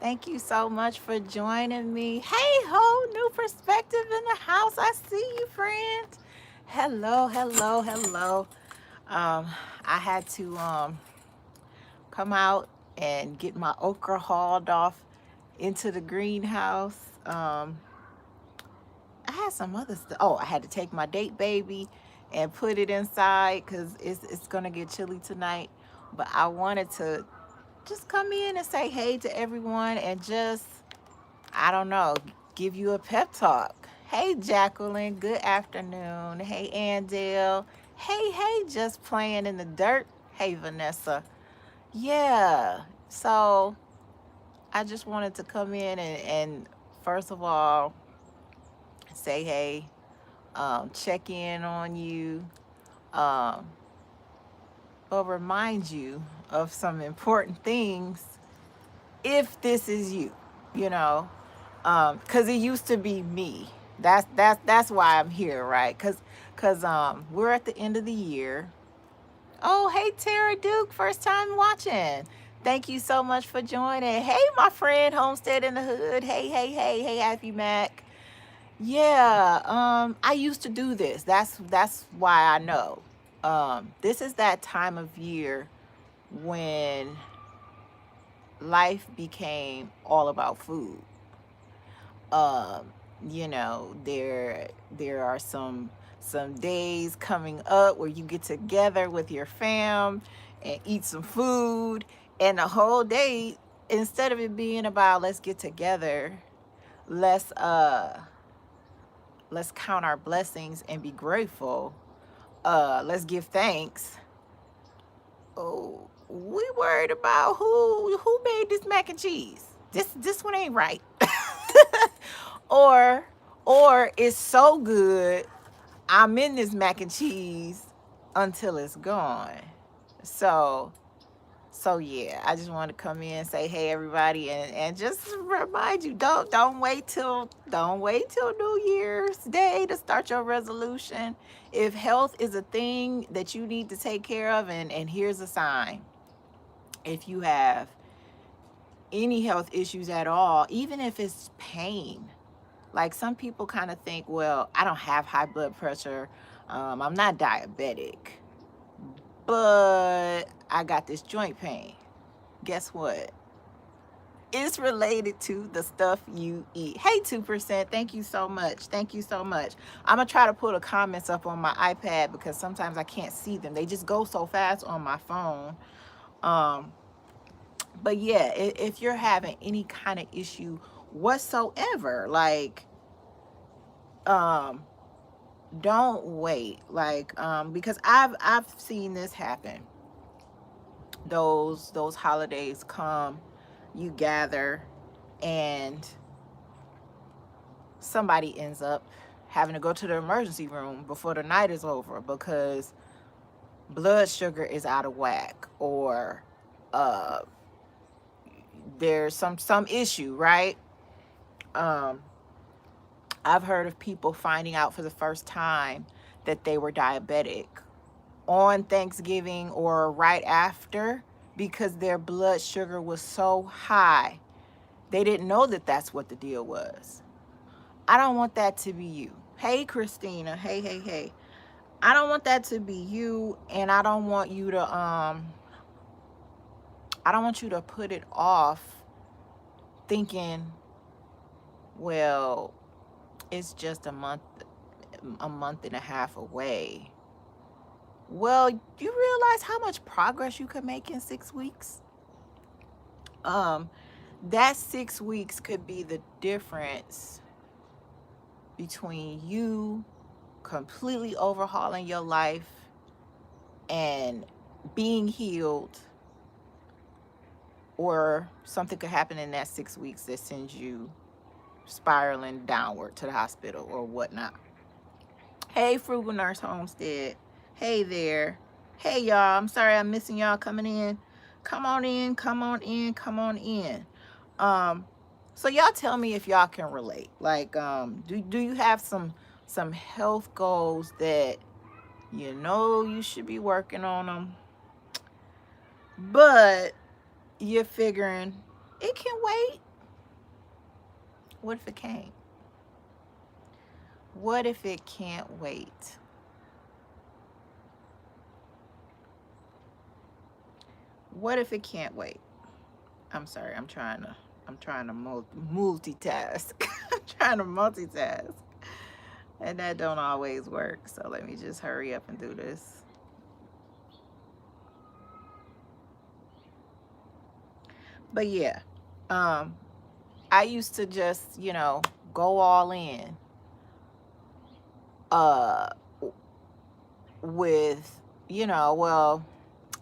Thank you so much for joining me. Hey ho, new perspective in the house. I see you, friend. Hello, hello, hello. Um, I had to come out and get my okra hauled off into the greenhouse. I had some other stuff. Oh, I had to take my date baby and put it inside because it's gonna get chilly tonight. But I wanted to just come in and say hey to everyone and just, I don't know, give you a pep talk. Hey, Jacqueline, good afternoon. Hey, Andale. Hey, just playing in the dirt. Hey, Vanessa. Yeah, so I just wanted to come in and first of all, say hey, check in on you, um, but remind you of some important things if this is you, you know, because it used to be me. That's why I'm here, right? Because we're at the end of the year. Oh, hey Tara Duke, first time watching. Thank you so much for joining. Hey, my friend Homestead in the Hood. Hey, Happy Mac. Yeah, I used to do this. That's why I know. This is that time of year when life became all about food. um there are some days coming up where you get together with your fam and eat some food, and the whole day, instead of it being about let's get together, let's uh let's count our blessings and be grateful, let's give thanks. Oh, we worried about who made this mac and cheese. This one ain't right. or or it's so good I'm in this mac and cheese until it's gone. So yeah, I just want to come in and say hey everybody, and just remind you, don't wait till New Year's Day to start your resolution. If health is a thing that you need to take care of, and here's a sign. If you have any health issues at all, even if it's pain, like some people kind of think, well, I don't have high blood pressure, I'm not diabetic, but I got this joint pain. Guess what? It's related to the stuff you eat. Hey, 2%, thank you so much. Thank you so much. I'm going to try to put the comments up on my iPad because sometimes I can't see them. They just go so fast on my phone. Um, but yeah, if you're having any kind of issue whatsoever, like, um, don't wait. Like, because I've seen this happen. Those holidays come, you gather, and somebody ends up having to go to the emergency room before the night is over because blood sugar is out of whack, or uh there's some issue, right? um I've heard of people finding out for the first time that they were diabetic on Thanksgiving or right after because their blood sugar was so high. They didn't know that that's what the deal was. I don't want that to be you. Hey, Christina. Hey. I don't want that to be you, and I don't want you to put it off thinking, well, it's just a month and a half away. Well, you realize how much progress you could make in 6 weeks? Um, that 6 weeks could be the difference between you completely overhauling your life and being healed, or something could happen in that 6 weeks that sends you spiraling downward to the hospital or whatnot. Hey, Frugal Nurse Homestead. Hey there. Hey, y'all. I'm sorry I'm missing y'all coming in. Come on in, come on in, come on in. Um, so y'all tell me if y'all can relate. Like, do you have some health goals that you know you should be working on them, but you're figuring it can wait? What if it can't? What if it can't wait? What if it can't wait? I'm sorry, I'm trying to multitask. I'm trying to multitask. And that don't always work. So let me just hurry up and do this. But yeah, um, I used to just, go all in uh with, well,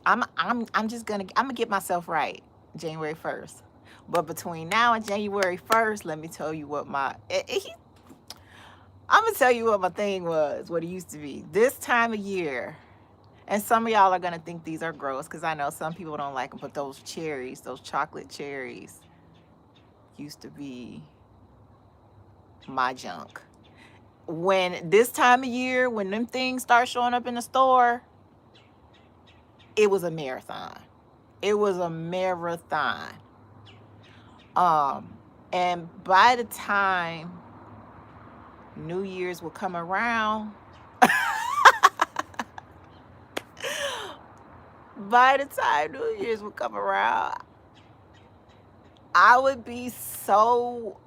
I'm just gonna get myself right January 1st. But between now and January 1st, let me tell you what I'm gonna tell you what my thing was, what it used to be. This time of year, and some of y'all are gonna think these are gross because I know some people don't like them, but those cherries, those chocolate cherries, used to be my junk. When this time of year, when them things start showing up in the store, it was a marathon. It was a marathon. Um, and by the time New Year's would come around, by the time New Year's would come around, I would be so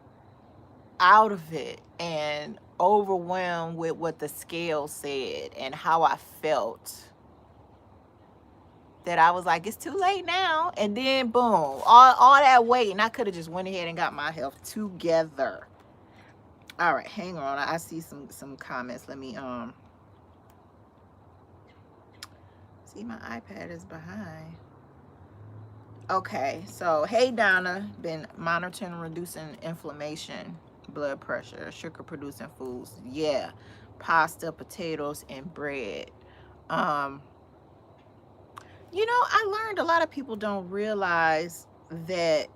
out of it and overwhelmed with what the scale said and how I felt that I was like, it's too late now. And then boom, all that weight, and I could have just went ahead and got my health together. All right, hang on. I see some comments. Let me see, my iPad is behind. Okay, so hey Donna, been monitoring and reducing inflammation, blood pressure, sugar producing foods. Yeah, pasta, potatoes, and bread. Um, I learned a lot of people don't realize that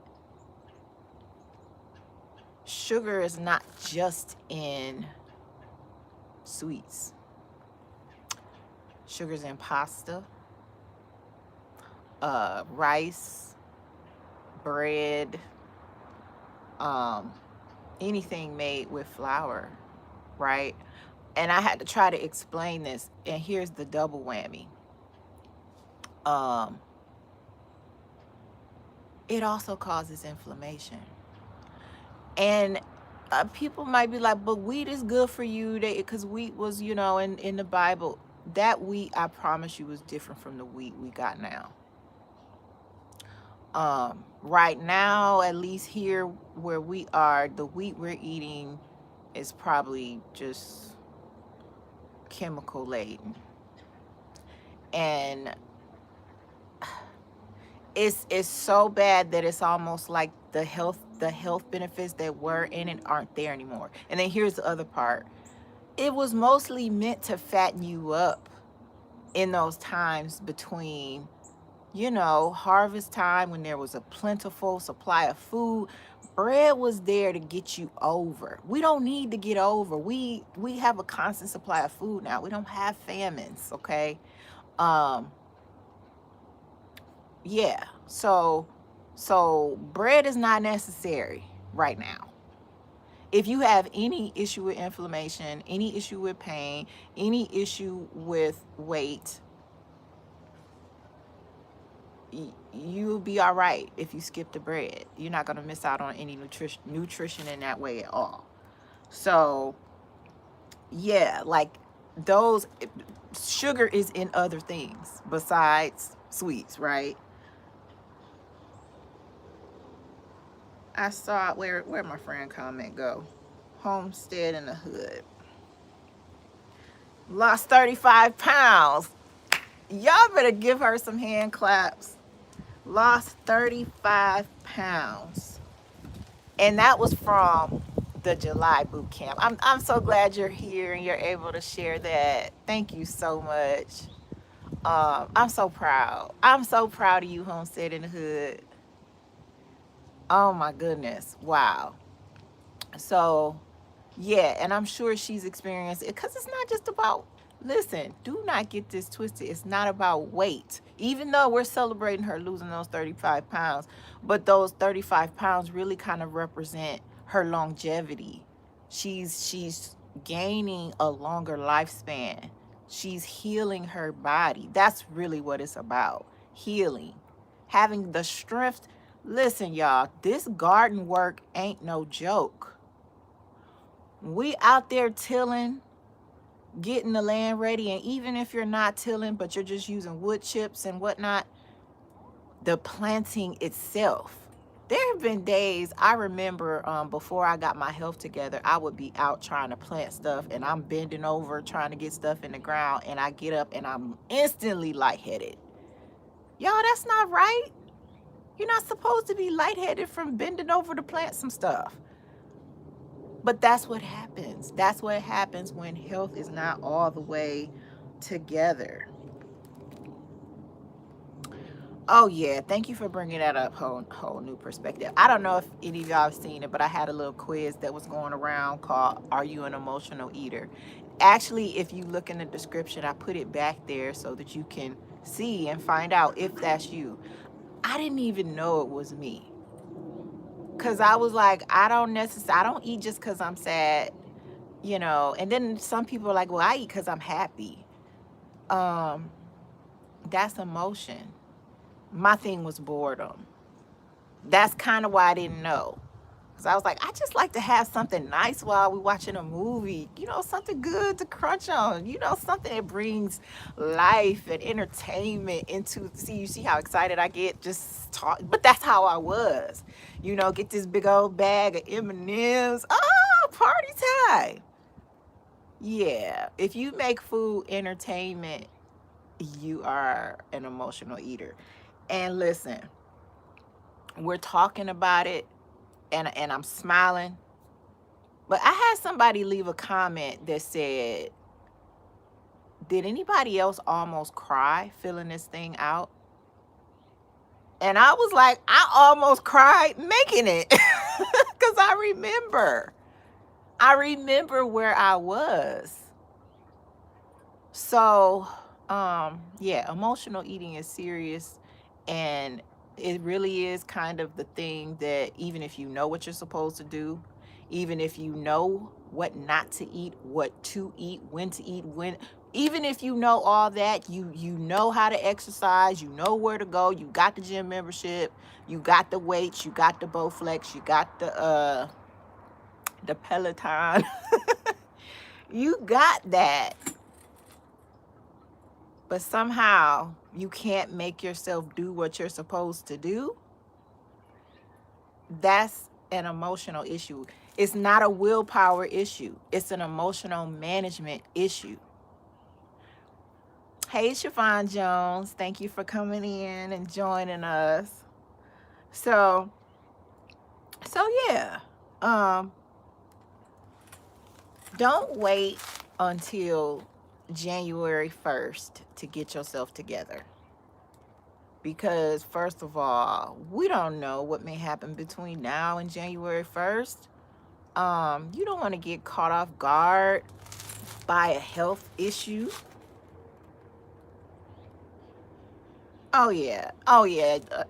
sugar is not just in sweets. Sugar's in pasta, rice, bread, um, anything made with flour, right? And I had to try to explain this, and here's the double whammy. Um, it also causes inflammation. And people might be like, but wheat is good for you, because wheat was, in the Bible. That wheat, I promise you, is different from the wheat we got now. Right now, at least here where we are, the wheat we're eating is probably just chemical laden. And it's so bad that it's almost like the health benefits that were in it aren't there anymore. And then here's the other part. It was mostly meant to fatten you up in those times between, harvest time when there was a plentiful supply of food. Bread was there to get you over. We don't need to get over. We have a constant supply of food now. We don't have famines, okay? Um, yeah. So bread is not necessary right now. If you have any issue with inflammation, any issue with pain, any issue with weight, you'll be all right if you skip the bread. You're not going to miss out on any nutrition in that way at all. So, yeah, like those, sugar is in other things besides sweets, right? I saw, where my friend comment go? Homestead in the hood. Lost 35 pounds. Y'all better give her some hand claps. Lost 35 pounds. And that was from the July boot camp. I'm so glad you're here and you're able to share that. Thank you so much. I'm so proud. I'm so proud of you, Homestead in the Hood. Oh my goodness. Wow. So, yeah, and I'm sure she's experienced it, because it's not just about, listen, do not get this twisted. It's not about weight. Even though we're celebrating her losing those 35 pounds, but those 35 pounds really kind of represent her longevity. She's gaining a longer lifespan. She's healing her body. That's really what it's about. Healing. Having the strength. Listen, y'all, this garden work ain't no joke. We out there tilling, getting the land ready, and even if you're not tilling, but you're just using wood chips and whatnot, the planting itself. There have been days I remember before I got my health together, I would be out trying to plant stuff and I'm bending over trying to get stuff in the ground, and I get up and I'm instantly lightheaded. Y'all, that's not right. You're not supposed to be lightheaded from bending over to plant some stuff. But that's what happens. That's what happens when health is not all the way together. Oh yeah, thank you for bringing that up. Whole new perspective. I don't know if any of y'all have seen it, but I had a little quiz that was going around called "Are you an emotional eater?" Actually, if you look in the description, I put it back there so that you can see and find out if that's you. I didn't even know it was me, cause I was like, I don't eat just cause I'm sad, you know. And then some people are like, well, I eat cause I'm happy. That's emotion. My thing was boredom. That's kind of why I didn't know. Because I was like, I just like to have something nice while we're watching a movie. You know, something good to crunch on. You know, something that brings life and entertainment into. You see how excited I get just talk. But that's how I was. You know, get this big old bag of M&Ms. Oh, party time. Yeah. If you make food entertainment, you are an emotional eater. And listen, we're talking about it, and I'm smiling, but I had somebody leave a comment that said, did anybody else almost cry filling this thing out? And I was like, I almost cried making it. Because I remember where I was. So yeah, emotional eating is serious, and it really is kind of the thing that even if you know what you're supposed to do, even if you know what not to eat, what to eat, when to eat, even if you know all that, you know how to exercise, you know where to go, you got the gym membership, you got the weights, you got the Bowflex, you got the Peloton. You got that. But somehow you can't make yourself do what you're supposed to do. That's an emotional issue. It's not a willpower issue. It's an emotional management issue. Hey, Siobhan Jones, thank you for coming in and joining us. So yeah, don't wait until January 1st to get yourself together. Because first of all, we don't know what may happen between now and January 1st. You don't want to get caught off guard by a health issue. Oh yeah,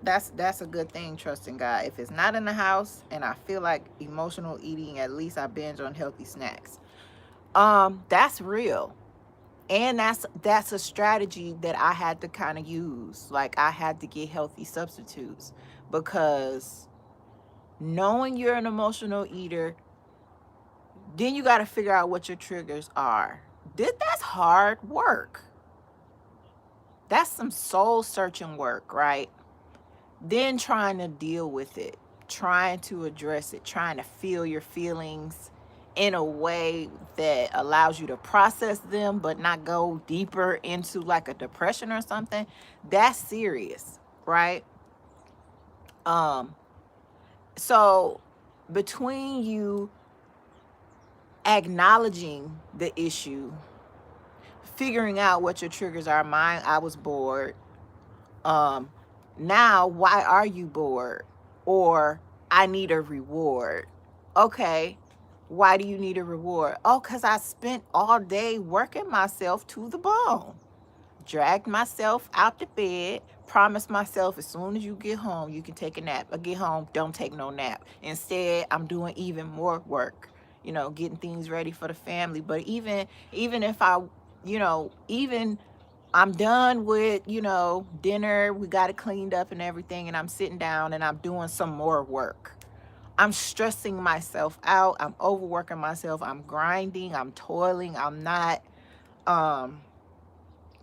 that's a good thing, trusting God. If it's not in the house and I feel like emotional eating, at least I binge on healthy snacks. That's real. And that's a strategy that I had to kind of use. Like, I had to get healthy substitutes, because knowing you're an emotional eater, then you got to figure out what your triggers are. That's hard work. That's some soul searching work, right? Then trying to deal with it, trying to address it, trying to feel your feelings in a way that allows you to process them but not go deeper into like a depression or something. That's serious, right? So between you acknowledging the issue, figuring out what your triggers are, mine, I was bored. Now, why are you bored? Or I need a reward. Okay, why do you need a reward? Oh, because I spent all day working myself to the bone, dragged myself out the bed, promised myself as soon as you get home, you can take a nap. I get home, don't take no nap. Instead, I'm doing even more work, getting things ready for the family. But even if I, even I'm done with, dinner, we got it cleaned up and everything, and I'm sitting down and I'm doing some more work. I'm stressing myself out. I'm overworking myself. I'm grinding. I'm toiling. Um,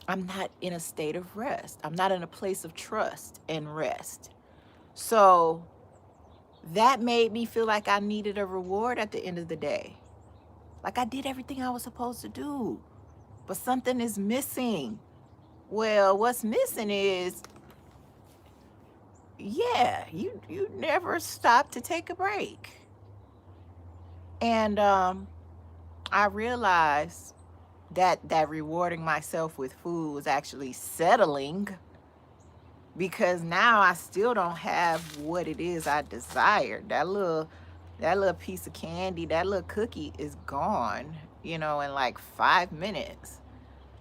I'm not in a state of rest. I'm not in a place of trust and rest. So that made me feel like I needed a reward at the end of the day. Like I did everything I was supposed to do, but something is missing. Well, what's missing is, yeah, you never stop to take a break. And I realized that rewarding myself with food was actually settling, because now I still don't have what it is I desired. That little piece of candy, that little cookie is gone, in like 5 minutes.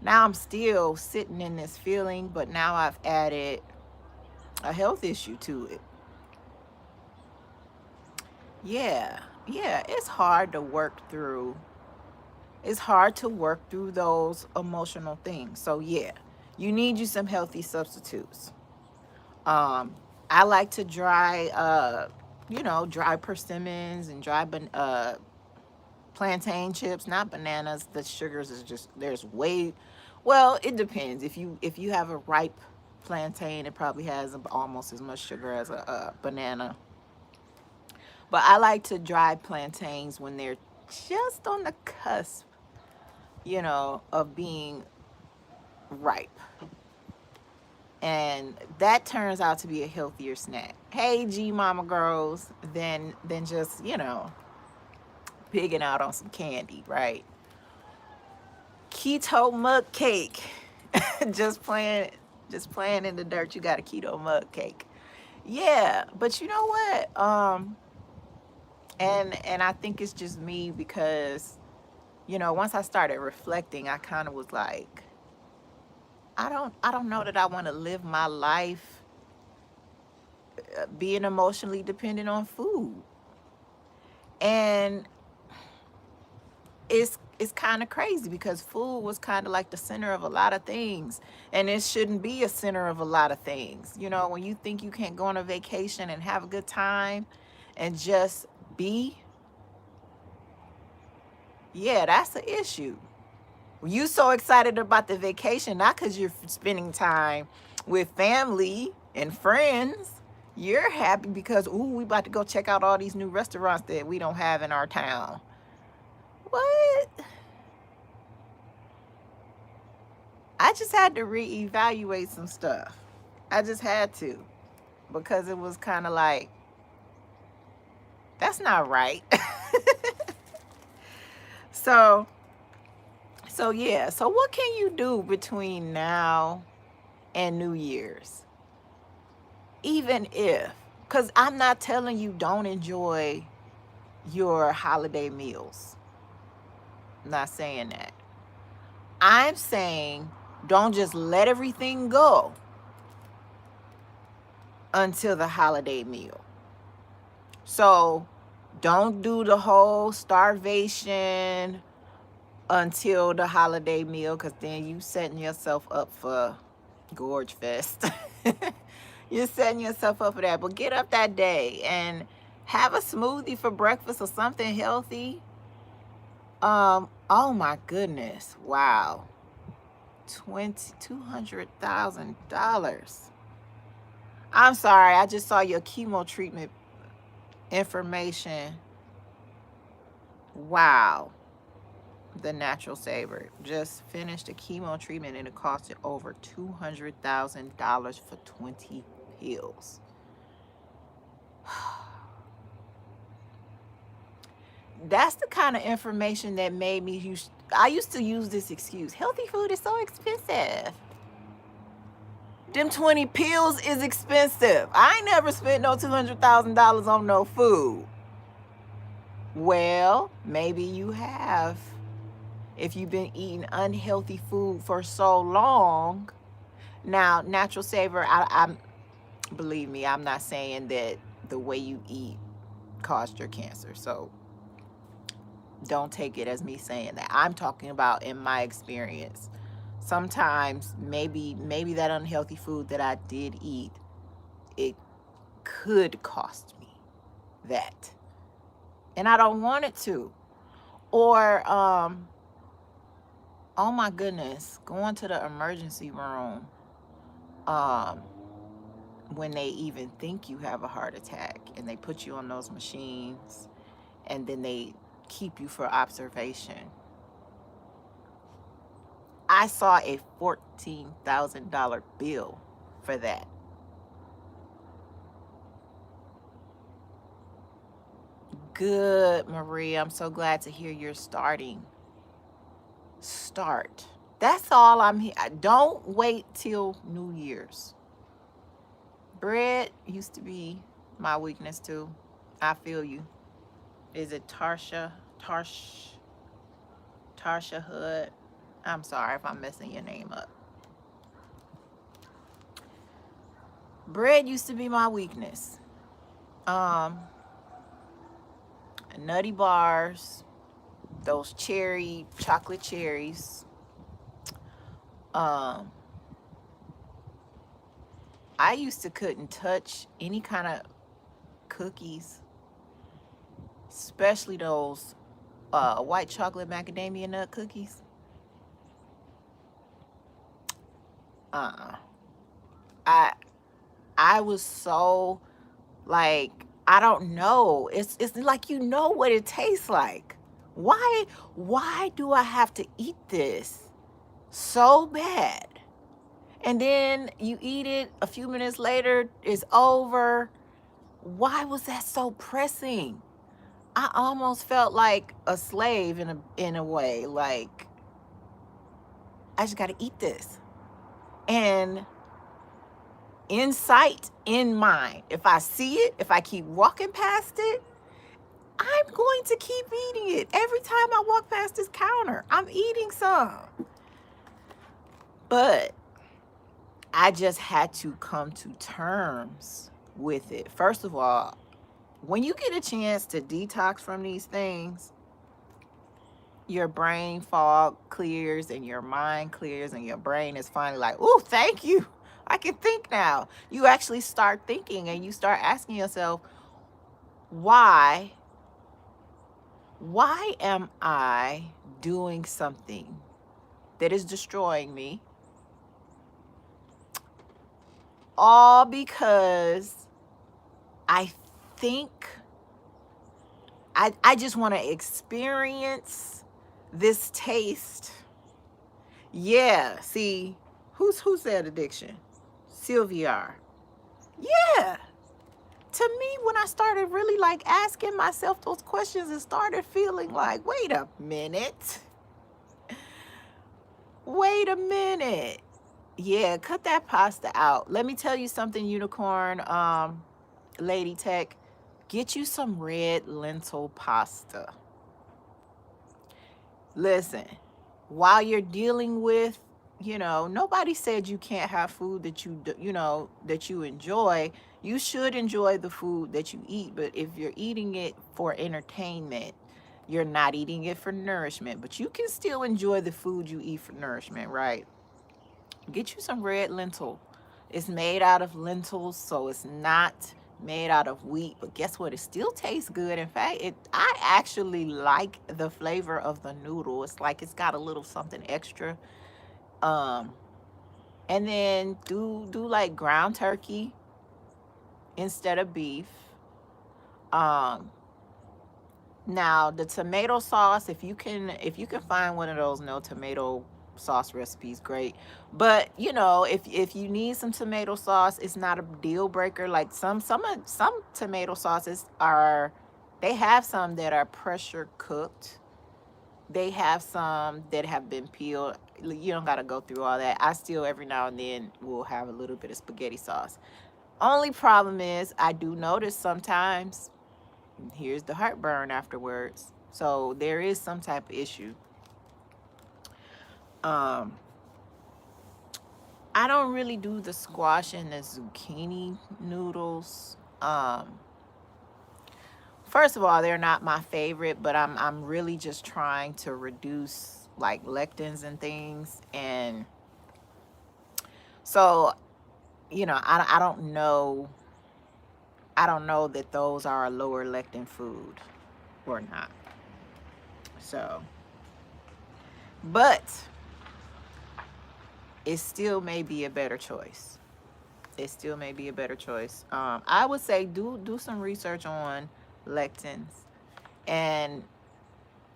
Now I'm still sitting in this feeling, but now I've added a health issue to it. Yeah, yeah, it's hard to work through. It's hard to work through those emotional things. So yeah, you need you some healthy substitutes. Um, I like to dry persimmons and dry plantain chips, not bananas. The sugars is just, well, it depends. If you have a ripe plantain, it probably has almost as much sugar as a banana. But I like to dry plantains when they're just on the cusp, of being ripe. And that turns out to be a healthier snack. Hey, G Mama girls, than just, pigging out on some candy, right? Keto Mug Cake. just playing just playing in the dirt, you got a keto mug cake. Yeah, but you know what? And I think it's just me because, once I started reflecting, I kind of was like, I don't know that I want to live my life being emotionally dependent on food. And it's kind of crazy because food was kind of like the center of a lot of things, and it shouldn't be a center of a lot of things. When you think you can't go on a vacation and have a good time and just be, yeah, that's an issue. You so excited about the vacation, not because you're spending time with family and friends. You're happy because, ooh, we about to go check out all these new restaurants that we don't have in our town. What? I just had to reevaluate some stuff. I just had to, because it was kind of like, that's not right. so yeah. So what can you do between now and New Year's? Even if, because I'm not telling you don't enjoy your holiday meals. I'm not saying that. I'm saying don't just let everything go until the holiday meal. So don't do the whole starvation until the holiday meal, because then you setting yourself up for Gorge Fest. You're setting yourself up for that. But get up that day and have a smoothie for breakfast or something healthy. Oh my goodness. Wow. $200,000. I'm sorry, I just saw your chemo treatment information. Wow. The Natural Saver just finished a chemo treatment and it costed over $200,000 for 20 pills. That's the kind of information that made me use. I used to use this excuse: healthy food is so expensive. Them 20 pills is expensive. I ain't never spent no $200,000 on no food. Well, maybe you have. If you've been eating unhealthy food for so long, Now, natural savor, I'm believe me, I'm not saying that the way you eat caused your cancer. So don't take it as me saying that. I'm talking about in my experience. Sometimes maybe that unhealthy food that I did eat, it could cost me that. And I don't want it to. Or oh my goodness, going to the emergency room um when they even think you have a heart attack and they put you on those machines and then they keep you for observation. I saw a $14,000 bill for that. Good, Maria. I'm so glad to hear you're starting. Start. That's all I'm here. Don't wait till New Year's. Bread used to be my weakness too. I feel you. Is it Tarsha Hood? I'm sorry if I'm messing your name up. Bread used to be my weakness. Um, Nutty bars, those chocolate cherries. Um, I used to couldn't touch any kind of cookies, especially those white chocolate macadamia nut cookies. Uh, I I was so like, I don't know. It's like, you know what it tastes like. Why do I have to eat this so bad? And then you eat it a few minutes later, it's over. Why was that so pressing? I almost felt like a slave in a way. Like, I just got to eat this. And in sight, in mind, if I see it, if I keep walking past it, I'm going to keep eating it. Every time I walk past this counter, I'm eating some. But I just had to come to terms with it. First of all, when you get a chance to detox from these things, your brain fog clears and your mind clears and your brain is finally like, oh, thank you. I can think now. You actually start thinking and you start asking yourself, why am I doing something that is destroying me? All because I think I just want to experience this taste. Yeah, see, who said addiction? Sylvia. Yeah. To me, when I started really like asking myself those questions, it started feeling like, wait a minute. Wait a minute. Yeah, cut that pasta out. Let me tell you something, unicorn, lady tech. Get you some red lentil pasta. Listen, while you're dealing with, nobody said you can't have food that that you enjoy. You should enjoy the food that you eat, but if you're eating it for entertainment, you're not eating it for nourishment. But you can still enjoy the food you eat for nourishment, right? Get you some red lentil. It's made out of lentils, so it's not made out of wheat. But guess what? It still tastes good. In fact, I actually like the flavor of the noodle. It's like it's got a little something extra. Um, and then do like ground turkey instead of beef. Um, Now the tomato sauce, if you can find one of those no tomato sauce recipes, great. But if you need some tomato sauce, it's not a deal breaker. Like some tomato sauces are, they have some that are pressure cooked. They have some that have been peeled. You don't got to go through all that. I still every now and then will have a little bit of spaghetti sauce. Only problem is I do notice sometimes here's the heartburn afterwards. So there is some type of issue. Um, I don't really do the squash and the zucchini noodles. First of all, they're not my favorite, but I'm really just trying to reduce like lectins and things. And so, I don't know. I don't know that those are a lower lectin food or not. So, but it still may be a better choice. It still may be a better choice. I would say do some research on lectins, and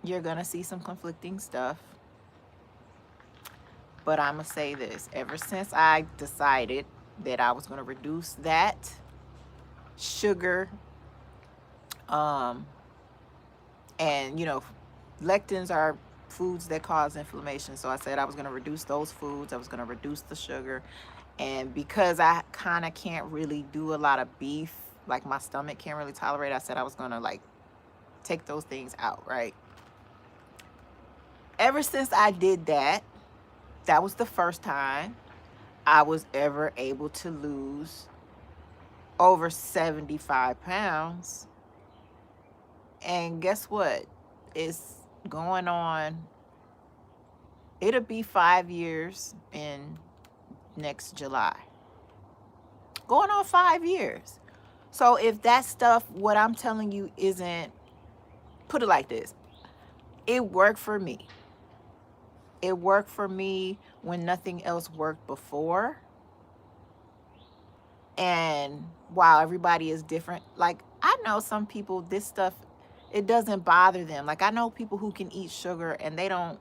you're gonna see some conflicting stuff. But I'm gonna say this: ever since I decided that I was gonna reduce that sugar, um, and lectins are foods that cause inflammation. So I said I was gonna reduce those foods. I was gonna reduce the sugar, and because I kind of can't really do a lot of beef, like my stomach can't really tolerate, I said I was gonna like take those things out, right? Ever since I did that, that was the first time I was ever able to lose over 75 pounds. And guess what? It's going on, it'll be 5 years in next July. Going on 5 years. So if that stuff, what I'm telling you isn't, put it like this, it worked for me. It worked for me when nothing else worked before. And while everybody is different, like I know some people, this stuff, it doesn't bother them. Like I know people who can eat sugar and they don't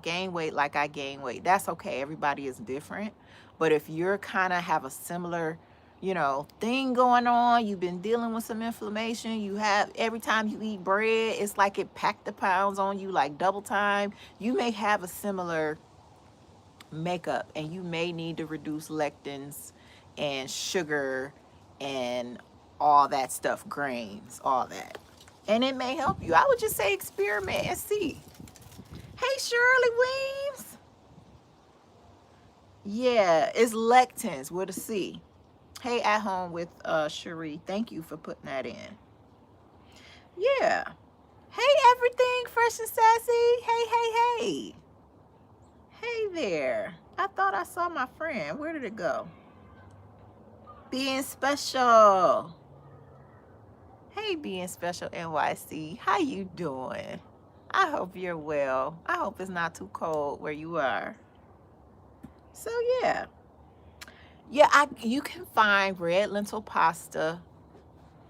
gain weight like I gain weight. That's okay. Everybody is different. But if you're kind of have a similar, thing going on, you've been dealing with some inflammation, you have, every time you eat bread, it's like it packed the pounds on you like double time. You may have a similar makeup, and you may need to reduce lectins and sugar and all that stuff, grains, all that. And it may help you. I would just say experiment and see. Hey, Shirley Weems. Yeah, it's lectins with a C. Hey, at home with Cherie. Thank you for putting that in. Yeah. Hey, everything fresh and sassy. Hey, hey, hey. Hey there. I thought I saw my friend. Where did it go? Being special. Hey, Being Special NYC. How you doing? I hope you're well. I hope it's not too cold where you are. So yeah. Yeah, you can find red lentil pasta.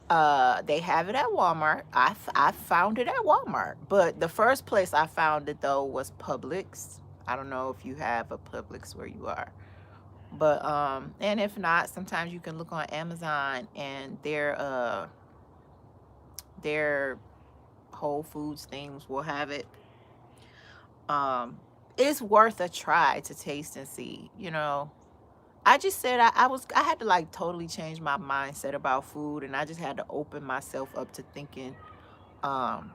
They have it at Walmart. I found it at Walmart. But the first place I found it though was Publix. I don't know if you have a Publix where you are. But and if not, sometimes you can look on Amazon, and their Whole Foods things will have it. It's worth a try to taste and see. I just said I had to like totally change my mindset about food, and I just had to open myself up to thinking um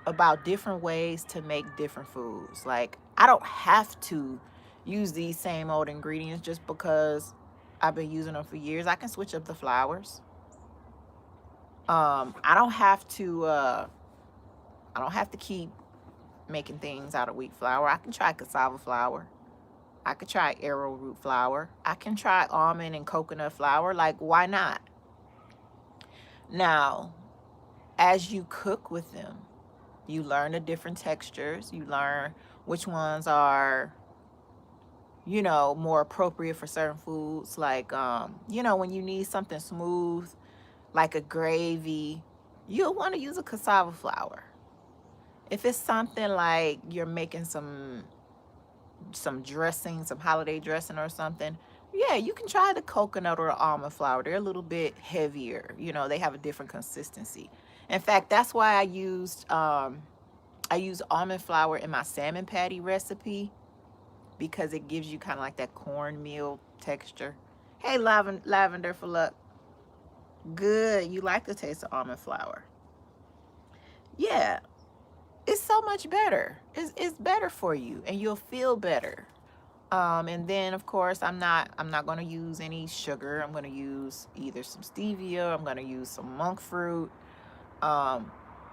about different ways to make different foods. Like I don't have to use these same old ingredients just because I've been using them for years. I can switch up the flours. I don't have to keep making things out of wheat flour. I can try cassava flour. I could try arrowroot flour. I can try almond and coconut flour. Like, why not? Now, as you cook with them, you learn the different textures. You learn which ones are, more appropriate for certain foods. Like, when you need something smooth, like a gravy, you'll want to use a cassava flour. If it's something like you're making some dressing, some holiday dressing or something, yeah, you can try the coconut or the almond flour. They're a little bit heavier. They have a different consistency. In fact, that's why I use almond flour in my salmon patty recipe, because it gives you kind of like that cornmeal texture. Hey, lavender for luck. Good. You like the taste of almond flour. Yeah, it's so much better. It's better for you, and you'll feel better. And then of course I'm not going to use any sugar. I'm going to use either some stevia, I'm going to use some monk fruit. Um,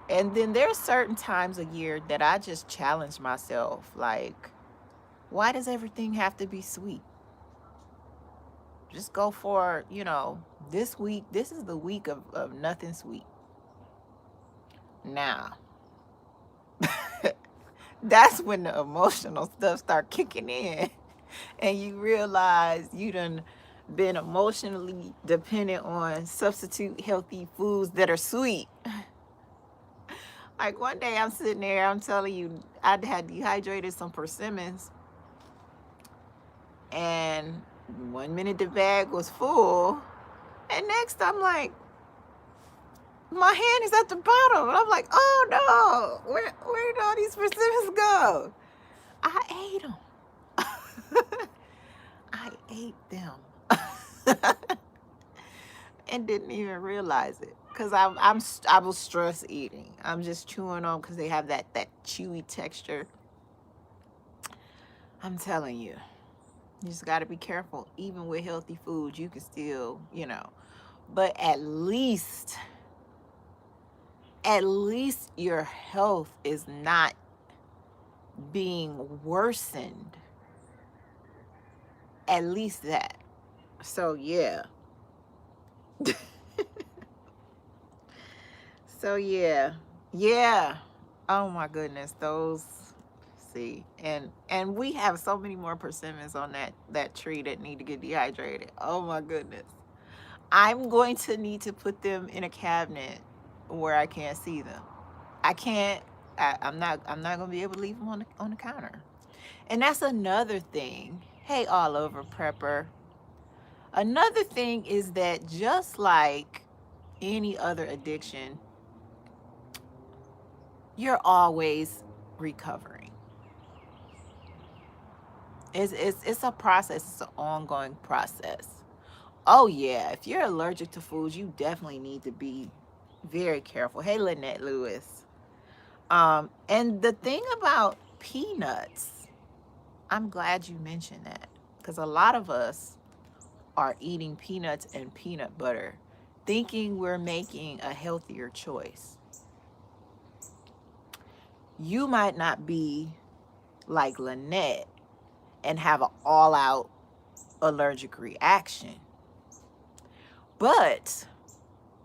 and then there's certain times a year that I just challenge myself, like, why does everything have to be sweet? Just go for, this week, this is the week of nothing sweet. Now, that's when the emotional stuff start kicking in and you realize you done been emotionally dependent on substitute healthy foods that are sweet. Like one day I'm sitting there, I'm telling you, I had dehydrated some persimmons, and 1 minute the bag was full, and next I'm like, my hand is at the bottom, and I'm like, oh no, where did all these persimmons go? I ate them. I ate them. And didn't even realize it, because I was stress eating. I'm just chewing on because they have that chewy texture. I'm telling you, you just got to be careful. Even with healthy foods, you can still, but at least your health is not being worsened. At least that. So yeah. So yeah. Yeah. Oh my goodness, those, see. And we have so many more persimmons on that tree that need to get dehydrated. Oh my goodness. I'm going to need to put them in a cabinet where I can't see them. I can't. I'm not gonna be able to leave them on the counter. And that's another thing. Hey, all over prepper. Another thing is that just like any other addiction, you're always recovering. It's a process. It's an ongoing process. Oh yeah, if you're allergic to foods, you definitely need to be very careful. Hey, Lynette Lewis. And the thing about peanuts, I'm glad you mentioned that, because a lot of us are eating peanuts and peanut butter thinking we're making a healthier choice. You might not be like Lynette and have an all-out allergic reaction, but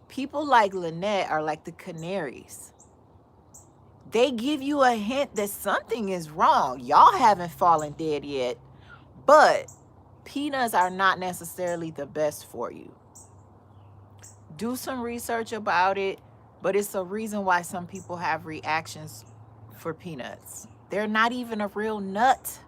people like Lynette are like the canaries. They give you a hint that something is wrong. Y'all haven't fallen dead yet, but peanuts are not necessarily the best for you. Do some research about it, but it's a reason why some people have reactions for peanuts. They're not even a real nut.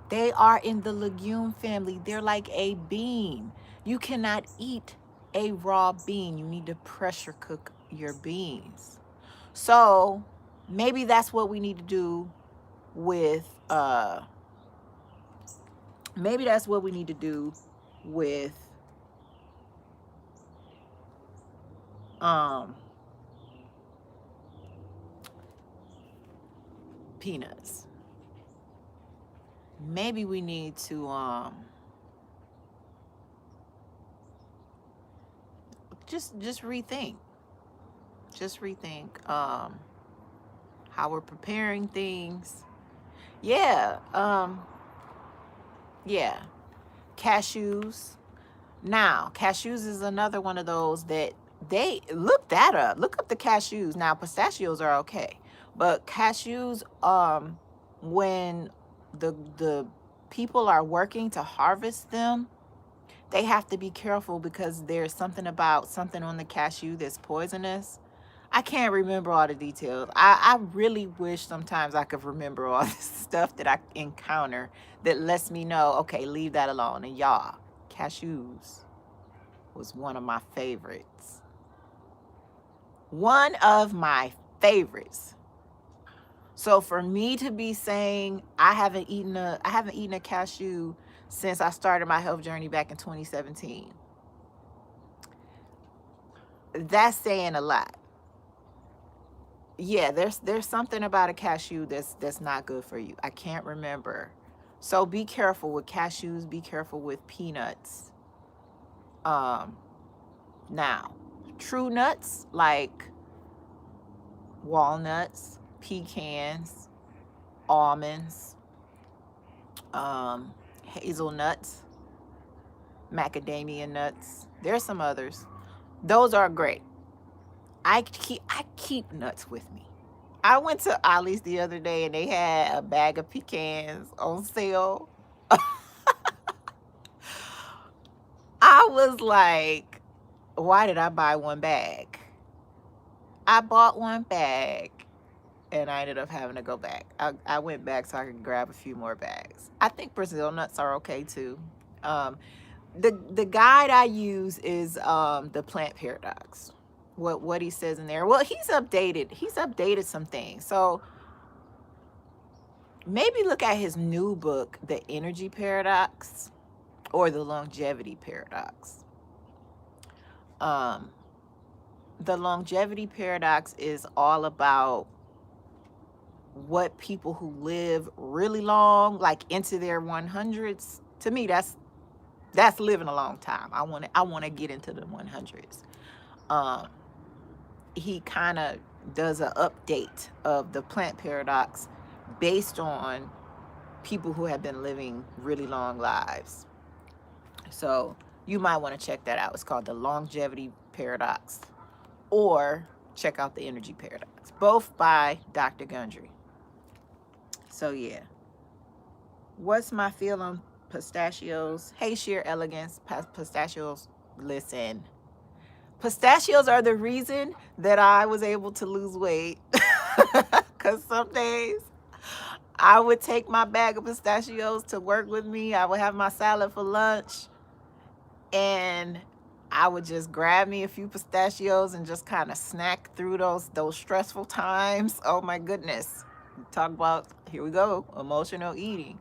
They are in the legume family. They're like a bean. You cannot eat a raw bean. You need to pressure cook your beans. So maybe that's what we need to do with maybe that's what we need to do with peanuts. Maybe we need to just rethink. Just rethink how we're preparing things. Yeah. Yeah. Cashews. Now, cashews is another one of those that they look that up. Look up the cashews. Now, pistachios are okay, but cashews, when the people are working to harvest them, they have to be careful because there's something about something on the cashew that's poisonous. I can't remember all the details. I really wish sometimes I could remember all this stuff that I encounter that lets me know, okay, leave that alone. And y'all, cashews was one of my favorites. One of my favorites. So for me to be saying I haven't eaten a cashew since I started my health journey back in 2017, that's saying a lot. Yeah, there's something about a cashew that's not good for you. I can't remember So be careful with cashews, be careful with peanuts. Um, Now, true nuts like walnuts, pecans, almonds, hazelnuts, macadamia nuts. There's some others. Those are great. I keep nuts with me. I went to Ollie's the other day and they had a bag of pecans on sale. I was like, why did I buy one bag? I bought one bag and I ended up having to go back. I went back so I could grab a few more bags. I think Brazil nuts are okay too. Um, the guide I use is the Plant Paradox. What he says in there. Well, he's updated. He's updated some things. So maybe look at his new book, The Energy Paradox or The Longevity Paradox. Um, the Longevity Paradox is all about what people who live really long, like into their 100s, to me that's living a long time. I want to get into the 100s. Um, he kind of does an update of the plant paradox based on people who have been living really long lives. So you might want to check that out. It's called the Longevity Paradox, or check out the Energy Paradox, both by Dr. Gundry. So yeah, what's my feel on pistachios? Hey, sheer elegance, pistachios. Listen, pistachios are the reason that I was able to lose weight. Because some days I would take my bag of pistachios to work with me. I would have my salad for lunch, and I would just grab me a few pistachios and just kind of snack through those stressful times. Oh my goodness. Talk about, here we go, emotional eating.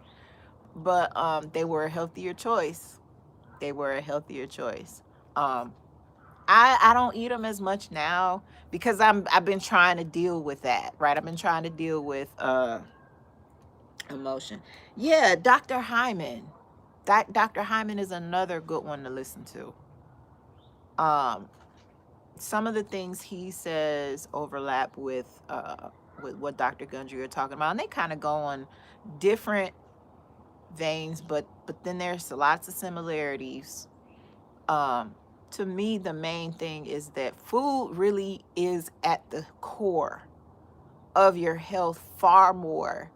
But they were a healthier choice. They were a healthier choice. Um, I don't eat them as much now because I've been trying to deal with that, right? I've been trying to deal with emotion. Yeah, Dr. Hyman. Dr. Hyman is another good one to listen to. Some of the things he says overlap with what Dr. Gundry are talking about, and they kind of go on different veins, but then there's lots of similarities. To me, the main thing is that food really is at the core of your health far more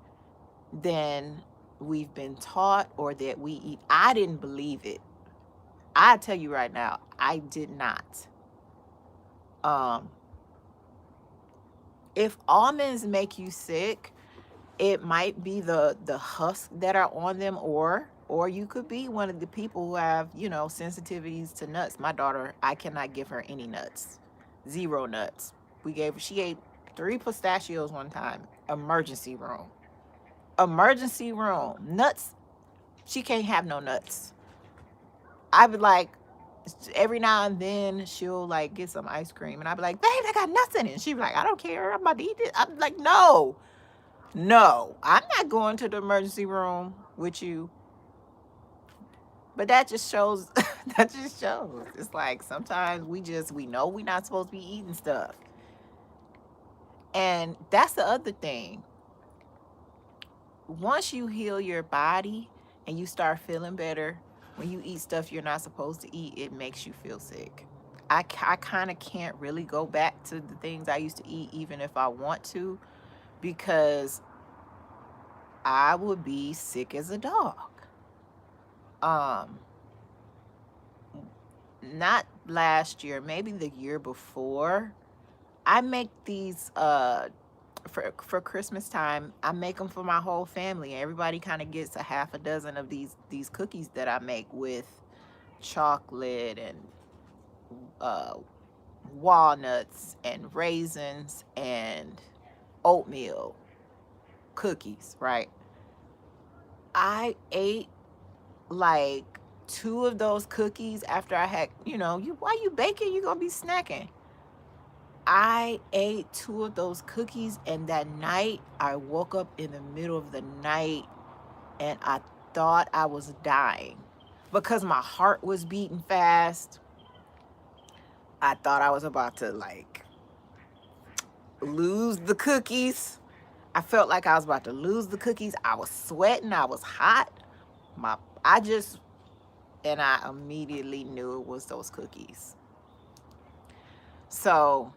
than we've been taught or that we eat. I didn't believe it. I tell you right now, I did not. If almonds make you sick, it might be the husks that are on them, or you could be one of the people who have, sensitivities to nuts. My daughter, I cannot give her any nuts. Zero nuts. She ate 3 pistachios one time. Emergency room. Emergency room. Nuts, she can't have no nuts. I would like, every now and then she'll like get some ice cream and I'd be like, babe, I got nuts in it. And she'd be like, I don't care. I'm about to eat it. I'm like, no, I'm not going to the emergency room with you. But that just shows, It's like sometimes we know we're not supposed to be eating stuff. And that's the other thing. Once you heal your body and you start feeling better, when you eat stuff you're not supposed to eat, it makes you feel sick. I kind of can't really go back to the things I used to eat, even if I want to, because I would be sick as a dog. Not last year, maybe the year before, I make these for Christmas time. I make them for my whole family. Everybody kind of gets a half a dozen of these cookies that I make with chocolate and walnuts and raisins and oatmeal cookies, right? I ate like 2 of those cookies after I had, why you baking? You gonna be snacking. I ate 2 of those cookies, and that night I woke up in the middle of the night and I thought I was dying because my heart was beating fast. I thought I was about to like lose the cookies. I felt like I was about to lose the cookies. I was sweating. I was hot. My, I just, and I immediately knew it was those cookies. So,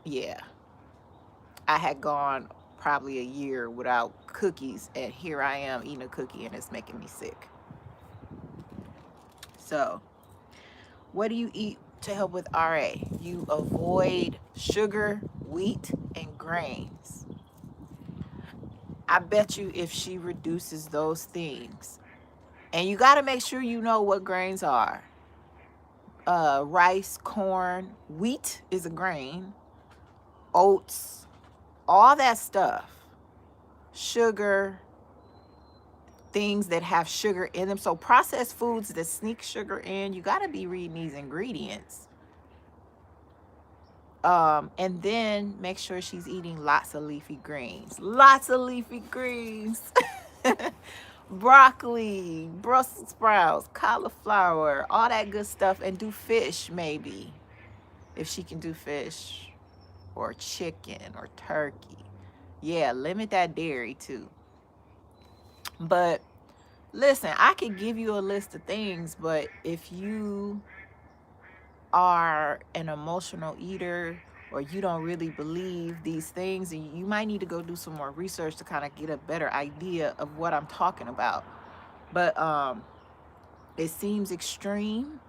yeah, I had gone probably a year without cookies, and here I am eating a cookie, and it's making me sick. So, what do you eat to help with RA? You avoid sugar, wheat, and grains. I bet you if she reduces those things, and you got to make sure you know what grains are. Rice, corn, wheat is a grain, oats, all that stuff. Sugar, things that have sugar in them. So processed foods that sneak sugar in, you got to be reading these ingredients. And then make sure she's eating lots of leafy greens. Lots of leafy greens. Broccoli, Brussels sprouts, cauliflower, all that good stuff. And do fish maybe, if she can do fish, or chicken or turkey. Yeah, limit that dairy too. But listen, I could give you a list of things, but if you are an emotional eater or you don't really believe these things, and you might need to go do some more research to kind of get a better idea of what I'm talking about. But it seems extreme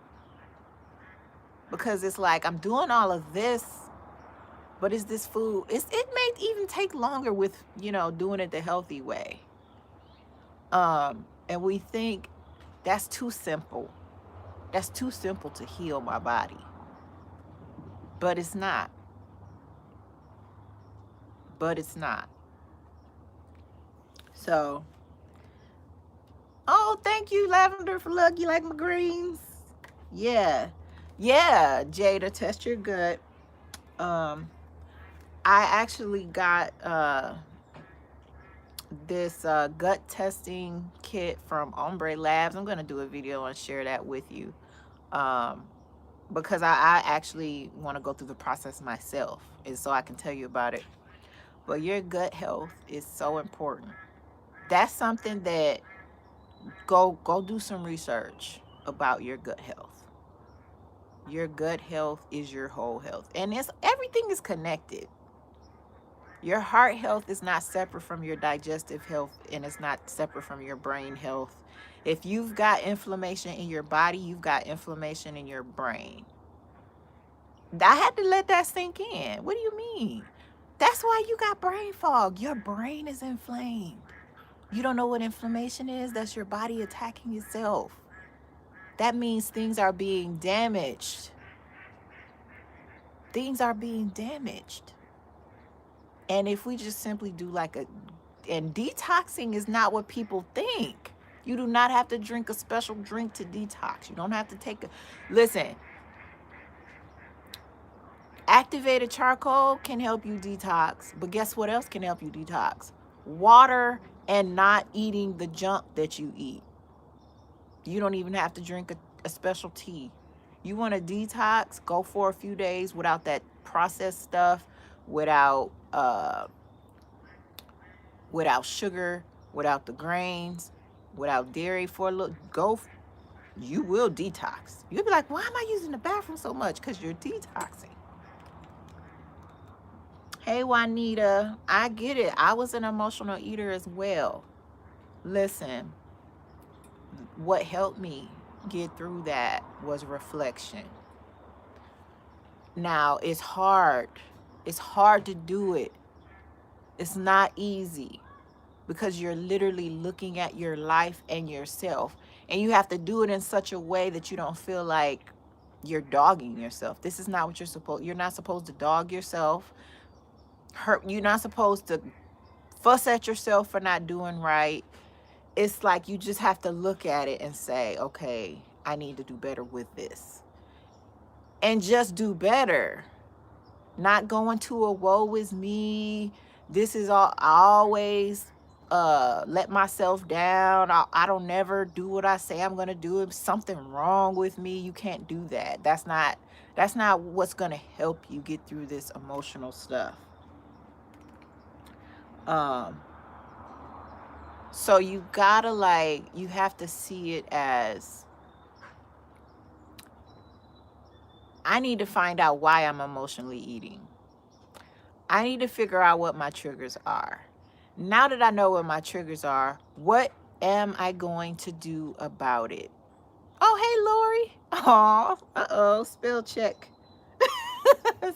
because it's like I'm doing all of this, but is this food, it may even take longer with, you know, doing it the healthy way. And we think that's too simple. That's too simple to heal my body. But it's not. But it's not. So, oh, thank you, Lavender, for luck. You like my greens? Yeah. Yeah, Jada, test your gut. I actually got this gut testing kit from Ombre Labs. I'm going to do a video and share that with you. Because I actually want to go through the process myself, and so I can tell you about it. But your gut health is so important. That's something that go do some research about your gut health. Your gut health is your whole health, and everything is connected. Your heart health is not separate from your digestive health, and it's not separate from your brain health. If you've got inflammation in your body, you've got inflammation in your brain. I had to let that sink in. What do you mean? That's why you got brain fog. Your brain is inflamed. You don't know what inflammation is? That's your body attacking itself. That means things are being damaged. Things are being damaged. And if we just simply do and detoxing is not what people think. You do not have to drink a special drink to detox. You don't have to listen, activated charcoal can help you detox, but guess what else can help you detox? Water and not eating the junk that you eat. You don't even have to drink a special tea. You want to detox, go for a few days without that processed stuff, without sugar, without the grains, without dairy for a little, you will detox. You'll be like, why am I using the bathroom so much? Because you're detoxing. Hey, Juanita, I get it. I was an emotional eater as well. Listen, what helped me get through that was reflection. Now, it's hard. It's hard to do it. It's not easy because you're literally looking at your life and yourself, and you have to do it in such a way that you don't feel like you're dogging yourself. This is not what you're not supposed to dog yourself. You're not supposed to fuss at yourself for not doing right. It's like you just have to look at it and say, okay, I need to do better with this. And just do better. Not going to a woe is me. This is always let myself down. I don't never do what I say I'm gonna do. If something wrong with me, you can't do that. That's not what's gonna help you get through this emotional stuff. Um, so you gotta you have to see it as, I need to find out why I'm emotionally eating. I need to figure out what my triggers are. Now that I know what my triggers are, what am I going to do about it? Oh, hey, Lori. Oh, uh-oh, spell check.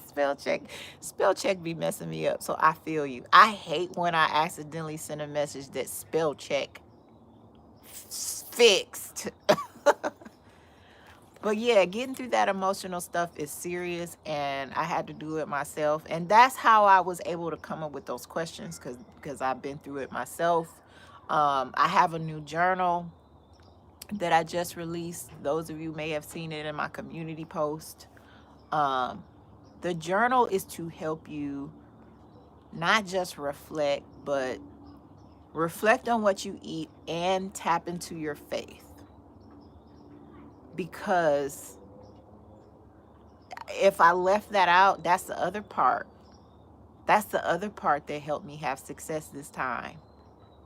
spell check. Spell check be messing me up, so I feel you. I hate when I accidentally send a message that spell check fixed. But yeah, getting through that emotional stuff is serious, and I had to do it myself. And that's how I was able to come up with those questions, because I've been through it myself. I have a new journal that I just released. Those of you may have seen it in my community post. Um, the journal is to help you not just reflect, but reflect on what you eat and tap into your faith. Because if I left that out, that's the other part. That's the other part that helped me have success this time.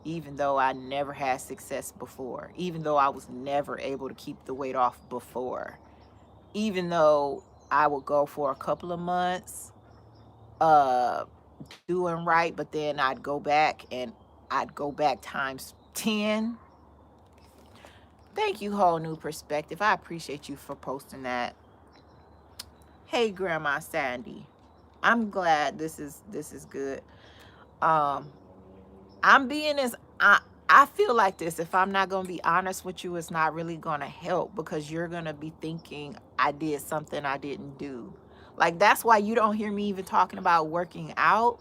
Even though I never had success before. Even though I was never able to keep the weight off before. Even though I would go for a couple of months doing right, but then I'd go back and I'd go back times 10. Thank you, Whole New Perspective. I appreciate you for posting that. Hey, Grandma Sandy. I'm glad this is good. Um, I'm being as I feel like this. If I'm not gonna be honest with you, it's not really gonna help, because you're gonna be thinking I did something I didn't do. Like, that's why you don't hear me even talking about working out.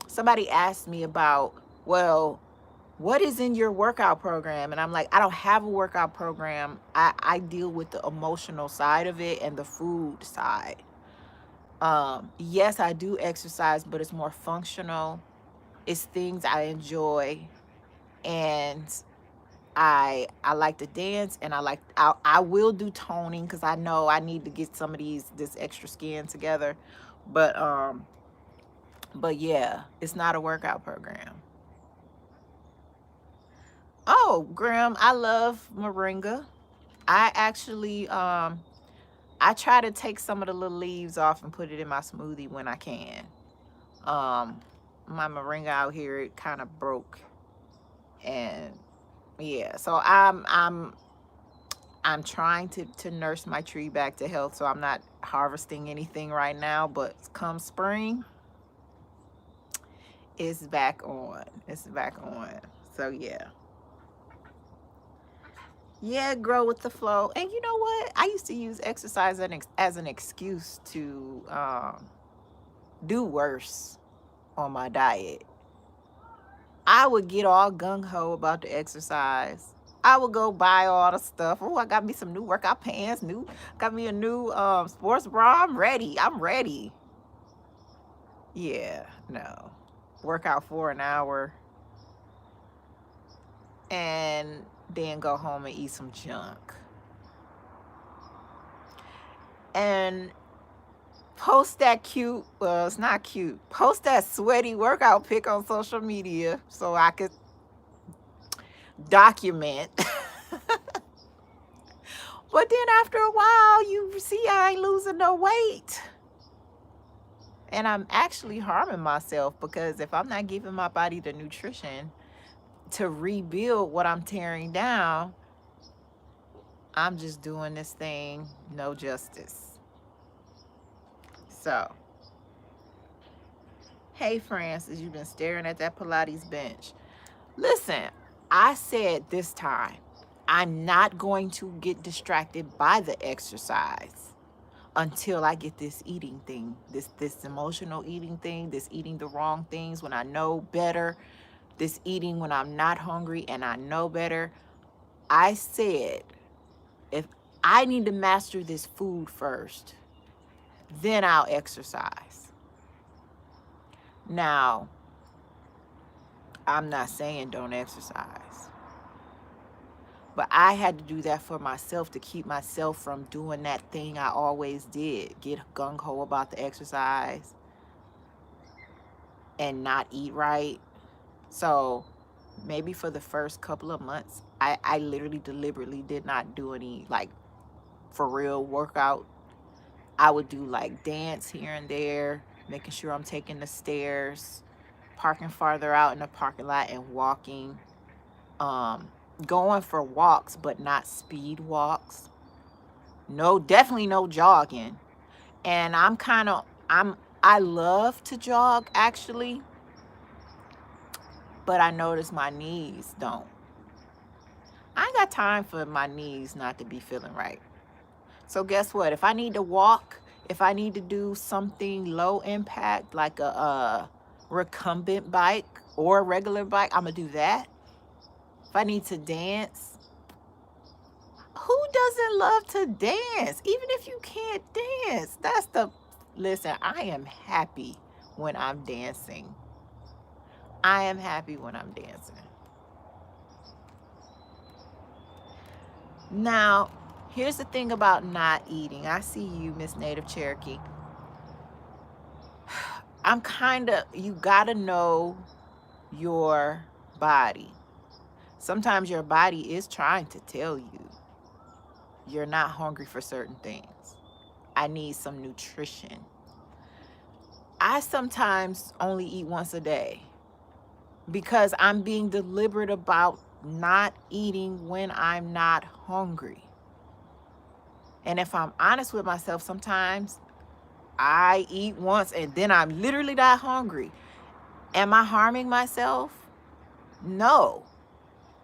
Somebody asked me about, well, what is in your workout program? And I'm like, I don't have a workout program. I deal with the emotional side of it and the food side. Yes, I do exercise, but it's more functional. It's things I enjoy, and I like to dance, and I will do toning, because I know I need to get some of this extra skin together. But yeah, it's not a workout program. Oh, Graham, I love moringa. I actually I try to take some of the little leaves off and put it in my smoothie when I can. Um my moringa out here, it kind of broke, and yeah, so I'm trying to nurse my tree back to health, so I'm not harvesting anything right now, but come spring, it's back on. It's back on. So yeah. Yeah, grow with the flow. And you know what? I used to use exercise as an excuse to do worse on my diet. I would get all gung-ho about the exercise. I would go buy all the stuff. Oh, I got me some new workout pants, got me a new sports bra. I'm ready. I'm ready. Yeah, no. Work out for an hour and then go home and eat some junk. And post that cute, well, it's not cute. Post that sweaty workout pic on social media so I could document. But then after a while, you see I ain't losing no weight. And I'm actually harming myself, because if I'm not giving my body the nutrition to rebuild what I'm tearing down, I'm just doing this thing no justice. So, hey, Francis, you've been staring at that Pilates bench. Listen, I said this time, I'm not going to get distracted by the exercise until I get this eating thing, this emotional eating thing, this eating the wrong things when I know better, this eating when I'm not hungry and I know better. I said, if I need to master this food first, then I'll exercise. Now, I'm not saying don't exercise, but I had to do that for myself to keep myself from doing that thing I always did, get gung-ho about the exercise and not eat right. So maybe for the first couple of months, I literally deliberately did not do any like for real workout. I would do like dance here and there, making sure I'm taking the stairs, parking farther out in the parking lot and walking, um, going for walks, but not speed walks. No, definitely no jogging. And I love to jog actually, but I notice my knees don't. I ain't got time for my knees not to be feeling right. So guess what? If I need to walk, if I need to do something low impact like a recumbent bike or a regular bike, I'm gonna do that. If I need to dance, who doesn't love to dance? Even if you can't dance, listen, I am happy when I'm dancing. I am happy when I'm dancing. Now, here's the thing about not eating. I see you, Miss Native Cherokee. You gotta know your body. Sometimes your body is trying to tell you you're not hungry for certain things. I need some nutrition. I sometimes only eat once a day because I'm being deliberate about not eating when I'm not hungry. And if I'm honest with myself, sometimes I eat once and then I'm literally not hungry. Am I harming myself? No.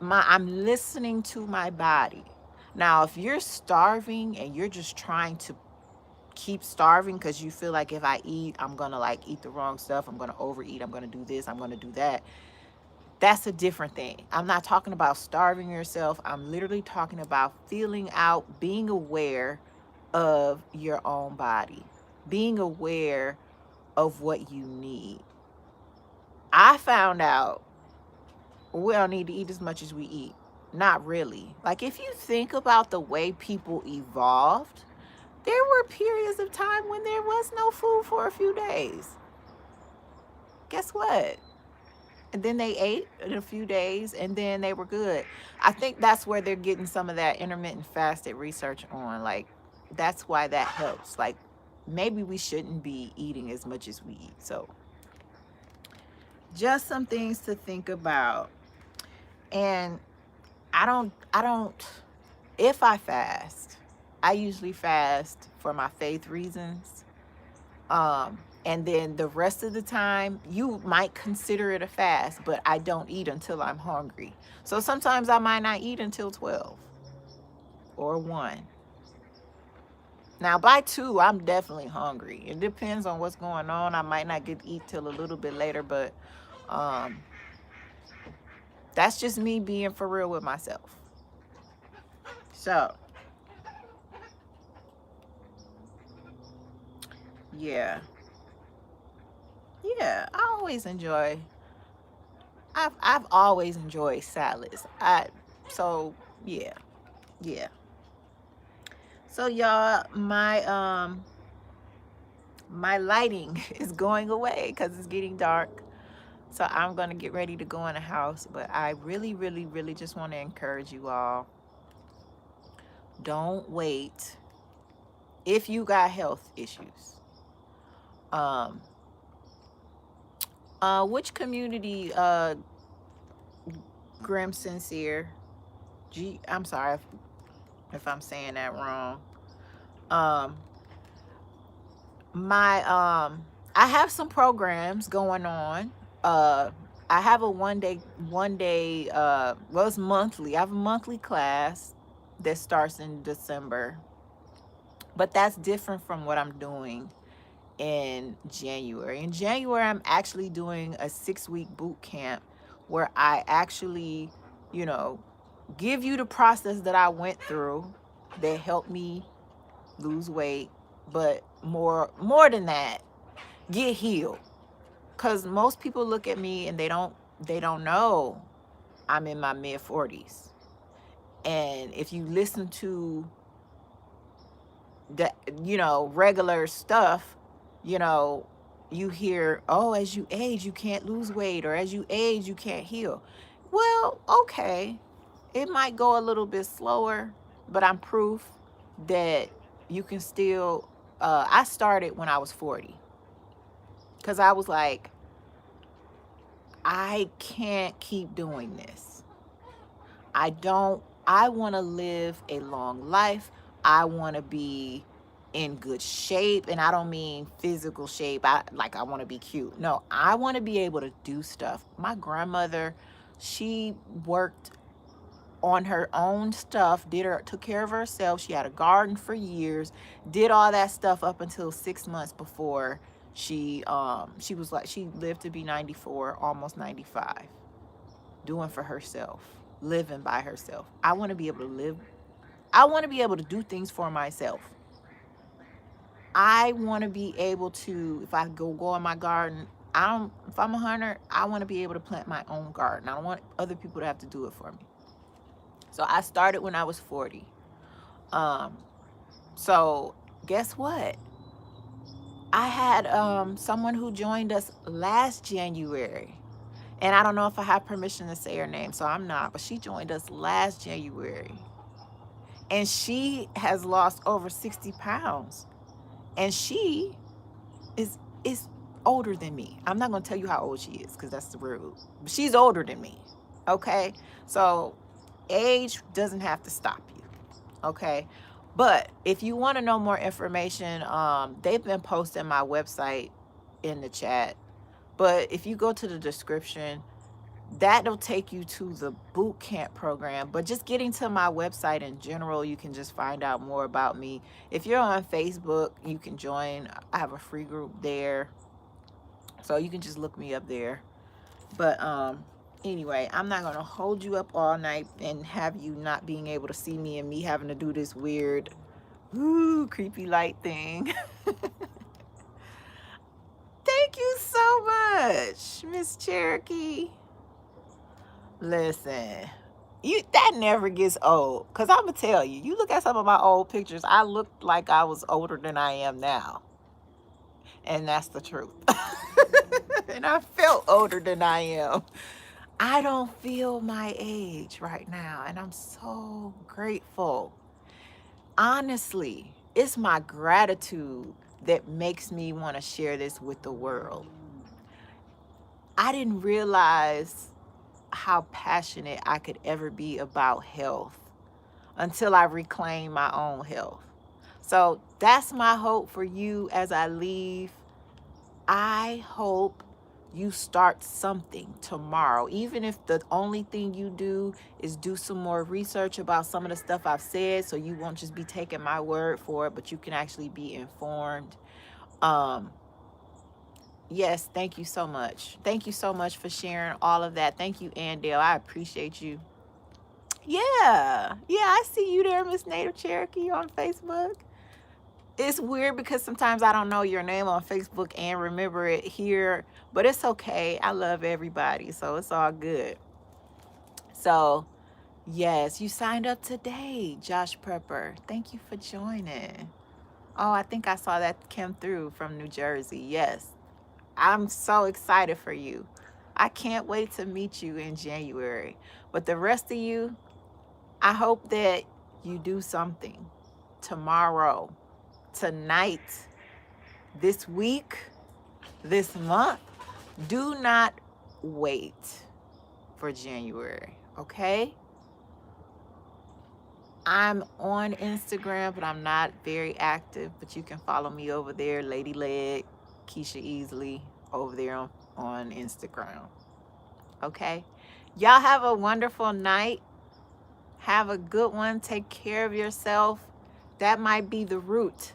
I'm listening to my body. Now, if you're starving and you're just trying to keep starving because you feel like if I eat, I'm going to like eat the wrong stuff, I'm going to overeat, I'm going to do this, I'm going to do that. That's a different thing. I'm not talking about starving yourself. I'm literally talking about feeling out, being aware of your own body, being aware of what you need. I found out we don't need to eat as much as we eat. Not really. Like if you think about the way people evolved, there were periods of time when there was no food for a few days. Guess what? And then they ate in a few days and then they were good. I think that's where they're getting some of that intermittent fasted research on. Like that's why that helps. Like maybe we shouldn't be eating as much as we eat. So just some things to think about. And I don't, if I fast, I usually fast for my faith reasons. And then the rest of the time, you might consider it a fast, but I don't eat until I'm hungry. So sometimes I might not eat until 12 or 1. Now by 2, I'm definitely hungry. It depends on what's going on. I might not get to eat till a little bit later, but that's just me being for real with myself. So, yeah. Yeah, I always enjoy. I've always enjoyed salads. So yeah, yeah. So y'all, my lighting is going away because it's getting dark. So I'm gonna get ready to go in the house. But I really, really, really just want to encourage you all. Don't wait if you got health issues. Which community? Grim Sincere. I'm sorry if I'm saying that wrong. My I have some programs going on. I have a one day well, it's monthly. I have a monthly class that starts in December, but that's different from what I'm doing in January. In January, I'm actually doing a 6-week boot camp where I actually, you know, give you the process that I went through that helped me lose weight, but more than that, get healed. Because most people look at me and they don't they don't know I'm in my mid 40s. And if you listen to the, regular stuff, you know, you hear, oh, as you age, you can't lose weight, or as you age, you can't heal. Well, okay, it might go a little bit slower, but I'm proof that you can still. I started when I was 40 because I was like, I can't keep doing this. I want to live a long life. I want to be in good shape. And I don't mean physical shape. I want to be cute. No, I want to be able to do stuff. My grandmother, she worked on her own stuff, took care of herself. She had a garden for years, did all that stuff up until 6 months before she was like, she lived to be 94, almost 95, doing for herself, living by herself. I want to be able to live. I want to be able to do things for myself. I want to be able to, if I go in my garden, if I'm a hunter, I want to be able to plant my own garden. I don't want other people to have to do it for me. So I started when I was 40. Um, so guess what? I had someone who joined us last January. And I don't know if I have permission to say her name, so I'm not. But she joined us last January. And she has lost over 60 pounds. And she is older than me. I'm not going to tell you how old she is because that's rude. But she's older than me. Okay? So age doesn't have to stop you. Okay? But if you want to know more information, they've been posting my website in the chat. But if you go to the description, that'll take you to the boot camp program. But just getting to my website in general, you can just find out more about me. If you're on Facebook, you can join. I have a free group there, so you can just look me up there. But anyway, I'm not gonna hold you up all night and have you not being able to see me and me having to do this weird creepy light thing. Thank you so much, Miss Cherokee. Listen, that never gets old. Cause I'ma tell you, you look at some of my old pictures, I looked like I was older than I am now. And that's the truth. And I felt older than I am. I don't feel my age right now, and I'm so grateful. Honestly, it's my gratitude that makes me want to share this with the world. I didn't realize how passionate I could ever be about health until I reclaim my own health. So that's my hope for you as I leave. I hope you start something tomorrow, even if the only thing you do is do some more research about some of the stuff I've said, so you won't just be taking my word for it, but you can actually be informed. Yes, thank you so much. Thank you so much for sharing all of that. Thank you, Andale. I appreciate you. Yeah, I see you there, Miss Native Cherokee, on Facebook. It's weird because sometimes I don't know your name on Facebook and remember it here, but it's okay. I love everybody, so it's all good. So, yes, you signed up today, Josh Prepper. Thank you for joining. Oh, I think I saw that come through from New Jersey. Yes, I'm so excited for you. I can't wait to meet you in January. But the rest of you, I hope that you do something tomorrow, tonight, this week, this month. Do not wait for January, okay? I'm on Instagram, but I'm not very active. But you can follow me over there, Lady Leg, Keisha Easley, over there on Instagram. Okay? Y'all have a wonderful night. Have a good one. Take care of yourself. That might be the root,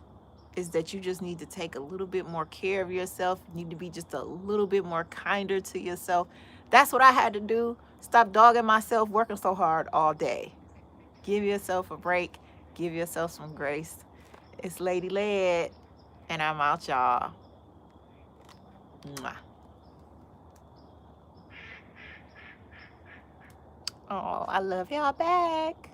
is that you just need to take a little bit more care of yourself. You need to be just a little bit more kinder to yourself. That's what I had to do. Stop dogging myself, working so hard all day. Give yourself a break. Give yourself some grace. It's Lady Led, and I'm out, y'all. Mwah. Oh, I love y'all back.